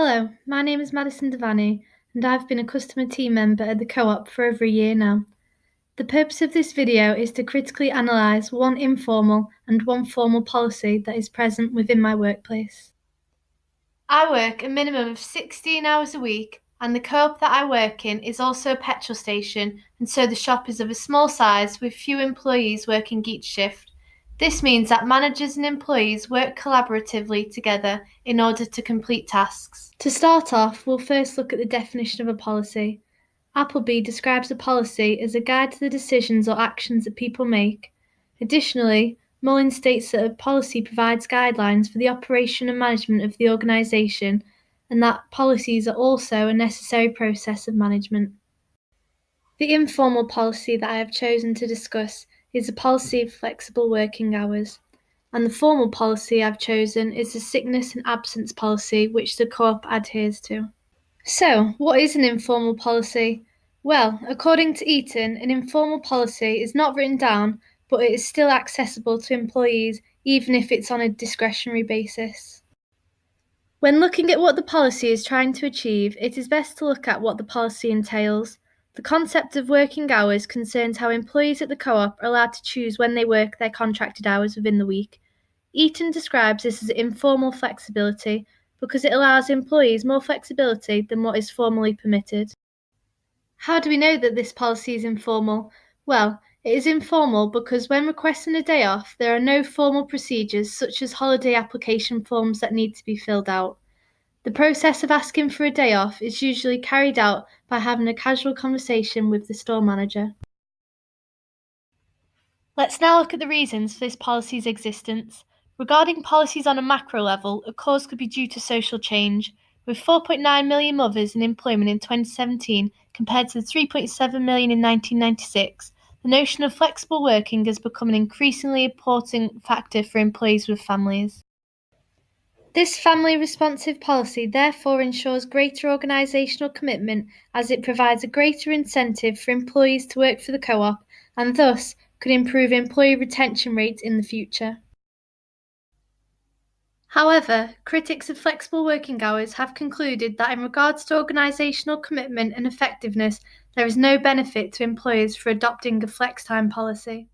Hello, my name is Madison Devaney, and I've been a customer team member at the Co-op for over a year now. The purpose of this video is to critically analyse one informal and one formal policy that is present within my workplace. I work a minimum of 16 hours a week, and the co-op that I work in is also a petrol station, and so the shop is of a small size with few employees working each shift. This means that managers and employees work collaboratively together in order to complete tasks. To start off, we'll first look at the definition of a policy. Appleby describes a policy as a guide to the decisions or actions that people make. Additionally, Mullins states that a policy provides guidelines for the operation and management of the organisation, and that policies are also a necessary process of management. The informal policy that I have chosen to discuss is the policy of flexible working hours, and the formal policy I've chosen is the sickness and absence policy, which the Co-op adheres to. So, what is an informal policy? Well, according to Eaton, an informal policy is not written down, but it is still accessible to employees even if it's on a discretionary basis. When looking at what the policy is trying to achieve, it is best to look at what the policy entails. The concept of working hours concerns how employees at the Co-op are allowed to choose when they work their contracted hours within the week. Eaton describes this as informal flexibility because it allows employees more flexibility than what is formally permitted. How do we know that this policy is informal? Well, it is informal because when requesting a day off, there are no formal procedures such as holiday application forms that need to be filled out. The process of asking for a day off is usually carried out by having a casual conversation with the store manager. Let's now look at the reasons for this policy's existence. Regarding policies on a macro level, a cause could be due to social change. With 4.9 million mothers in employment in 2017 compared to the 3.7 million in 1996, the notion of flexible working has become an increasingly important factor for employees with families. This family-responsive policy therefore ensures greater organisational commitment as it provides a greater incentive for employees to work for the Co-op and thus could improve employee retention rates in the future. However, critics of flexible working hours have concluded that in regards to organisational commitment and effectiveness, there is no benefit to employers for adopting a flex time policy.